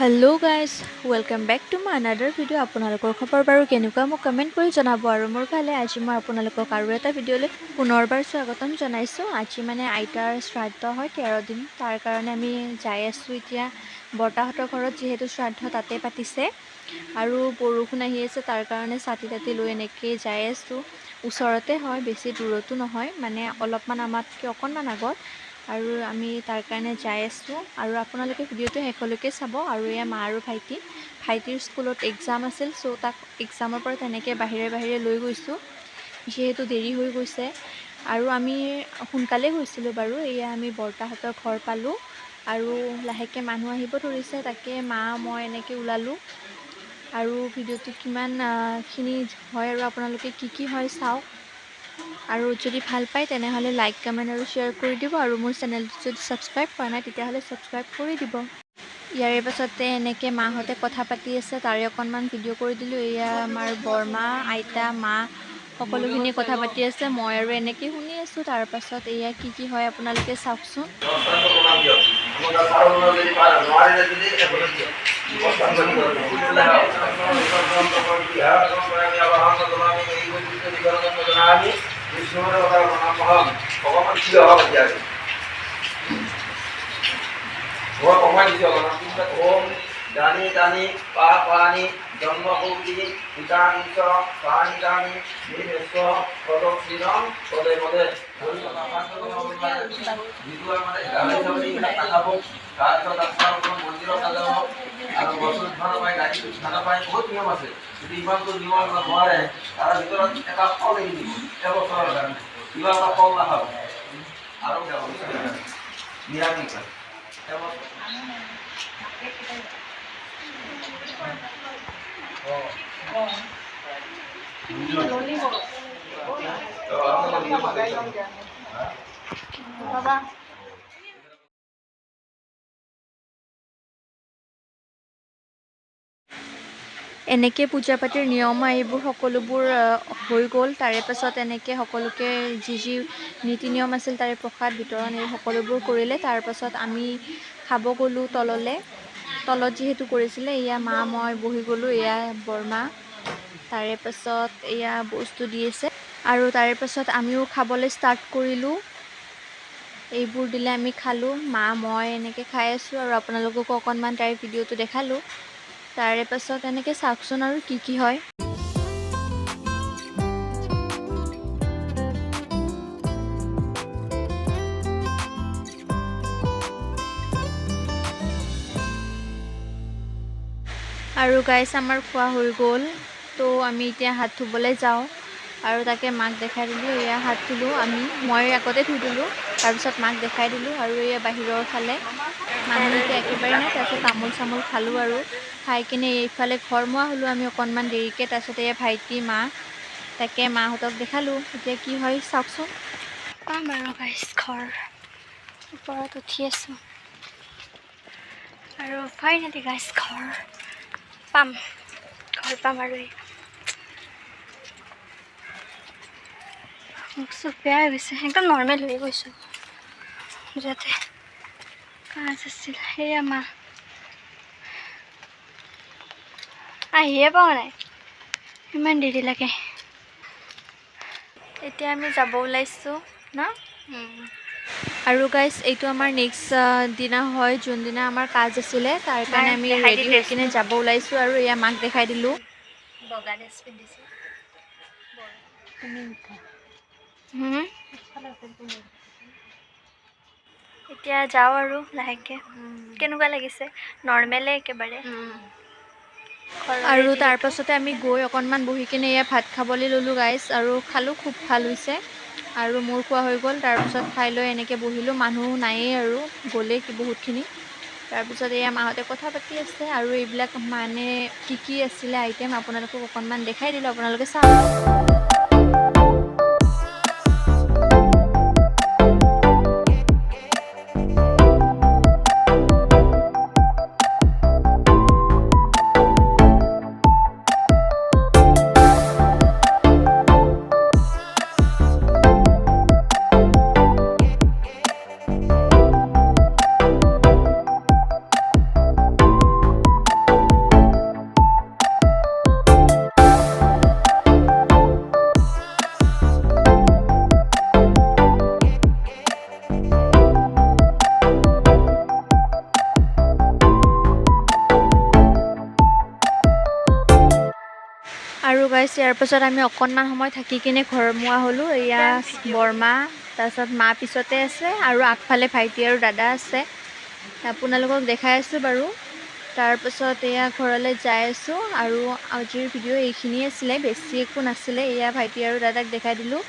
Hello' guys welcome back to my another video' আপোনালোকৰ খবৰ বাৰু কেনেকুৱা মোক কমেণ্ট কৰি জনাব আৰু মোৰ ভালে আজি মই আপোনালোকক আৰু এটা ভিডিঅ'লৈ পুনৰবাৰ স্বাগতম জনাইছোঁ। আজি মানে আইতাৰ শ্ৰাদ্ধ হয় 13 দিন, তাৰ কাৰণে আমি যাই আছোঁ এতিয়া বৰ্তাহঁতৰ ঘৰত, যিহেতু শ্ৰাদ্ধ তাতে পাতিছে আৰু বৰষুণ আহি আছে, তাৰ কাৰণে ছাতি তাতি লৈ এনেকৈ যাই আছোঁ। ওচৰতে হয়, বেছি দূৰতো নহয়, মানে অলপমান আমাতকৈ অকণমান আগত, আৰু আমি তাৰ কাৰণে যাই আছোঁ আৰু আপোনালোকে ভিডিঅ'টো শেষলৈকে চাব। আৰু এয়া মা আৰু ভাইটিৰ স্কুলত এক্সাম আছিল, চ' তাক এক্সামৰ পৰা তেনেকৈ বাহিৰে লৈ গৈছোঁ, যিহেতু দেৰি হৈ গৈছে। আৰু আমি সোনকালে গৈছিলোঁ বাৰু। এয়া আমি বৰ্তাহঁতৰ ঘৰ পালোঁ আৰু লাহেকৈ মানুহ আহিব ধৰিছে, তাকে মা মই এনেকৈ ওলালোঁ। আৰু ভিডিঅ'টো কিমানখিনি হয় আৰু আপোনালোকে কি হয় চাওক, আৰু যদি ভাল পায় তেনেহ'লে লাইক কমেণ্ট আৰু শ্বেয়াৰ কৰি দিব, আৰু মোৰ চেনেলটো যদি ছাবস্ক্ৰাইব কৰা নাই তেতিয়াহ'লে ছাবস্ক্ৰাইব কৰি দিব। ইয়াৰে পাছতে এনেকৈ মাহঁতে কথা পাতি আছে, তাৰে অকণমান ভিডিঅ' কৰি দিলোঁ। এয়া আমাৰ বৰমা, আইতা, মা সকলোখিনি কথা পাতি আছে, মই আৰু এনেকৈ শুনি আছোঁ। তাৰপাছত এয়া কি হয় আপোনালোকে চাওকচোন। দানি দানি পা পানি জন্মভূতি পিতানিচ পানি দানি নিমেষ পদক্ষিণম পদে পদে মন্দিৰৰ ফালে আৰু বছৰ ধানৰ পাই বহুত নিয়ম আছে। যদি ইমানটো নিয়ম নোৱাৰে, তাৰ ভিতৰত এটা ফল এৰি দিব এবছৰৰ কাৰণে, কিবা এটা ফল নাখাব আৰু নিৰামিষ এনেকৈ পূজা পাতিৰ নিয়ম এইবোৰ সকলোবোৰ হৈ গ'ল। তাৰে পাছত এনেকৈ সকলোকে যি নীতি নিয়ম আছিল তাৰে প্ৰসাদ বিতৰণ এই সকলোবোৰ কৰিলে। তাৰপাছত আমি খাব গ'লোঁ তলত যিহেতু কৰিছিলে। এয়া মা মই বহি গ'লোঁ, এয়া বৰমা, তাৰে পাছত এয়া বস্তু দি আছে আৰু তাৰে পাছত আমিও খাবলৈ ষ্টাৰ্ট কৰিলোঁ। এইবোৰ দিলে আমি খালোঁ, মা মই এনেকৈ খাই আছোঁ আৰু আপোনালোককো অকণমান তাৰে ভিডিঅ'টো দেখালোঁ। তাৰে পাছত এনেকৈ চাওকচোন আৰু কি হয়। আৰু গাইছ আমাৰ খোৱা হৈ গ'ল, তো আমি এতিয়া হাত ধুবলৈ যাওঁ আৰু তাকে মাক দেখাই দিলোঁ। এয়া হাত ধুলোঁ মই আগতে ধুই দিলোঁ, তাৰপিছত মাক দেখাই দিলোঁ। আৰু এয়া বাহিৰৰ ফালে মানুহ এতিয়া একেবাৰে নাই। তাৰপিছত তামোল চামোল খালোঁ আৰু খাই কিনে এইফালে ঘৰ মোৱা হ'লোঁ আমি অকণমান দেৰিকৈ। তাৰপিছত এয়া ভাইটি মা, তাকে মাহঁতক দেখালোঁ। এতিয়া কি হয় চাওকচোন। পাম আৰু গাইছ ঘৰ ওপৰত উঠি আছোঁ আৰু ফাইনেলি গাইছ ঘৰ পাম আৰু মুখ চুখ বেয়া হৈ গৈছে, একদম নৰ্মেল হৈ গৈছোঁ, যাতে কাজ আছিল। সেয়া মা আহিয়ে পোৱা নাই, ইমান দেৰি লাগে। এতিয়া আমি যাব ওলাইছোঁ ন। আৰু গাইছ এইটো আমাৰ নেক্সট দিনা হয়, যোনদিনা আমাৰ কাজ আছিলে, তাৰ কাৰণে আমি ৰেডি হৈ কিনে যাব ওলাইছোঁ। আৰু এয়া মাক দেখাই দিলোঁ। বগা ড্ৰেছ পিন্ধিছে, এতিয়া যাওঁ আৰু লাহেকৈ। কেনেকুৱা লাগিছে? নৰ্মেলে একেবাৰে। আৰু তাৰ পাছতে আমি গৈ অকণমান বহি কিনে এয়া ভাত খাবলৈ ল'লোঁ গাইছ, আৰু খালোঁ, খুব ভাল হৈছে। আৰু মোৰ খোৱা হৈ গ'ল। তাৰপিছত খাই লৈ এনেকৈ বহিলোঁ, মানুহ নায়েই আৰু গ'লেই বহুতখিনি। তাৰপিছত এয়া মাহঁতে কথা পাতি আছে আৰু এইবিলাক মানে কি আছিলে আইটেম আপোনালোকক অকণমান দেখাই দিলোঁ, আপোনালোকে চাওক। গাইছ ইয়াৰ পাছত আমি অকণমান সময় থাকি কিনে ঘৰ মোৱা হ'লোঁ এয়া বৰমা তাৰপিছত মা পিছতে আছে আৰু আগফালে ভাইটি আৰু দাদা আছে আপোনালোকক দেখাই আছোঁ বাৰু তাৰপাছত এয়া ঘৰলৈ যাই আছোঁ আৰু আজিৰ ভিডিঅ' এইখিনিয়ে আছিলে বেছি একো নাছিলে এয়া ভাইটি আৰু দাদাক দেখাই দিলোঁ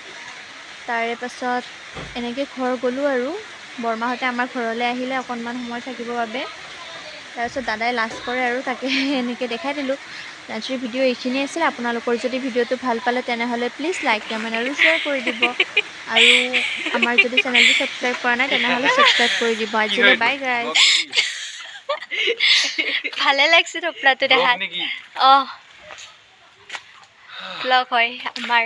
তাৰে পাছত এনেকৈ ঘৰ গ'লোঁ আৰু বৰমাহঁতে আমাৰ ঘৰলৈ আহিলে অকণমান সময় থাকিবৰ বাবে তাৰপিছত দাদাই লাজ কৰে আৰু তাকে এনেকৈ দেখাই দিলোঁ আজিৰ ভিডিঅ' এইখিনিয়ে আছিল আপোনালোকৰ যদি ভিডিঅ'টো ভাল পালে তেনেহ'লে প্লিজ লাইক কমেণ্ট আৰু শ্বেয়াৰ কৰি দিব আৰু আমাৰ যদি চেনেলটো ছাবস্ক্ৰাইব কৰা নাই তেনেহ'লে ছাবস্ক্ৰাইব কৰি দিব আজিলৈ বাই গাইজ ভালে লাগছে টোপলাটো দেখাত অঁ ব্লগ হয় আমাৰ